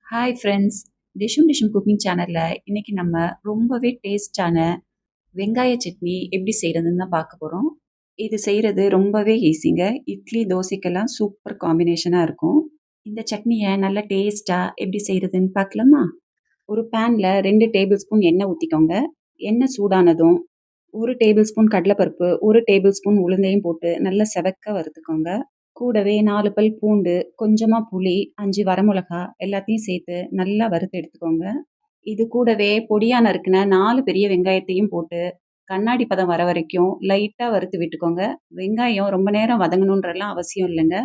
Hi friends. டிஷ்ஷும் டிஷ்ஷும் cooking சேனல்ல இன்னைக்கு நம்ம ரொம்பவே டேஸ்டான வெங்காய சட்னி எப்படி செய்யறதுன்னு தான் பார்க்க போறோம். இது செய்யறது ரொம்பவே ஈஸிங்க. இட்லி, தோசைக்கெல்லாம் சூப்பர் காம்பினேஷனா இருக்கும். இந்த சட்னிய நல்ல டேஸ்டா எப்படி செய்யறதுன்னு பார்க்கலாமா? ஒரு பேன்ல 2 டேபிள் ஸ்பூன் எண்ணெய் ஊத்திக்கோங்க. எண்ணெய் சூடானதும் 1 டேபிள் ஸ்பூன் கடலைப்பருப்பு, 1 டேபிள் ஸ்பூன் உளுந்தையும் போட்டு நல்லா செவக்க வறுத்துக்கோங்க. கூடவே 4 பல் பூண்டு, கொஞ்சமா புளி, 5 வரமிளகா எல்லாத்தையும் சேர்த்து நல்லா வறுத்து எடுத்துக்கோங்க. இது கூடவே பொடியா நறுக்குன 4 பெரிய வெங்காயத்தையும் போட்டு, கண்ணாடி பதம் வர வரைக்கும் லைட்டா வறுத்து விட்டுக்கோங்க. வெங்காயம் ரொம்ப நேரம் வதங்கணுன்றலாம் அவசியம் இல்லங்க.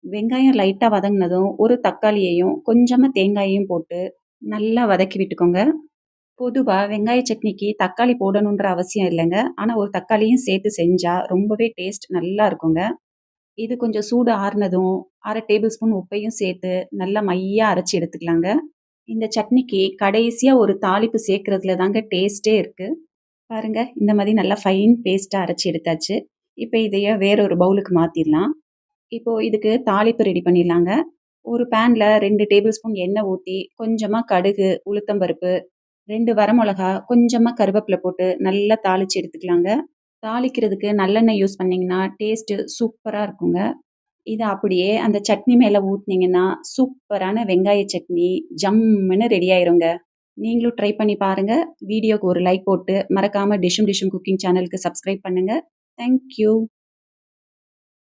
வெங்காயம் லைட்டா வதங்குனதும், 1 தக்காளியையும், கொஞ்சமா தேங்காயையும் போட்டு நல்லா வதக்கி விட்டுக்கோங்க. பொதுவா வெங்காய சட்னிக்கு தக்காளி போடணுன்ற அவசியம் இல்லங்க. ஆனா, ஒரு தக்காளியும் சேர்த்து செஞ்சா ரொம்பவே டேஸ்ட் நல்லா இருக்குங்க. இது கொஞ்சம் சூடு ஆறுனதும், 1/2 டேபிள் ஸ்பூன் உப்பையும் சேர்த்து நல்லா மையா அரைச்சு எடுத்துக்கலாங்க. இந்த சட்னிக்கு கடைசியா ஒரு தாளிப்பு சேர்க்கிறதுல தாங்க டேஸ்ட்டே இருக்கு. பாருங்க, இந்த மாரி நல்லா ஃபைன் பேஸ்ட்டா அரைச்சு எடுத்தாச்சு. இப்ப இதைய வேற ஒரு பவுலுக்கு மாத்திரலாம். இப்போ இதுக்கு தாளிப்பு ரெடி பண்ணிடலாங்க. ஒரு பேன்ல 2 டேபிள் ஸ்பூன் எண்ணெய் ஊத்தி, கொஞ்சமா கடுகு, உளுத்தம் பருப்பு, 2 வரமிளகா, கொஞ்சமா கருவேப்பில போட்டு நல்லா தாளிச்சு எடுத்துக்கலாங்க. தாளிக்கிறதுக்கு நல்லெண்ணெய் யூஸ் பண்ணீங்கன்னா, டேஸ்ட்டு சூப்பரா இருக்குங்க. இத அப்படியே அந்த சட்னி மேல ஊத்துனீங்கன்னா, சூப்பரான வெங்காய சட்னி ஜம்முன்னு ரெடி ஆயிருங்க. நீங்களும் ட்ரை பண்ணி பாருங்க. வீடியோக்கு ஒரு லைக் போட்டு, மறக்காம டிஷ்ஷும் டிஷ்ஷும் குக்கிங் சேனலுக்கு சப்ஸ்கிரைப் பண்ணுங்க. Thank you.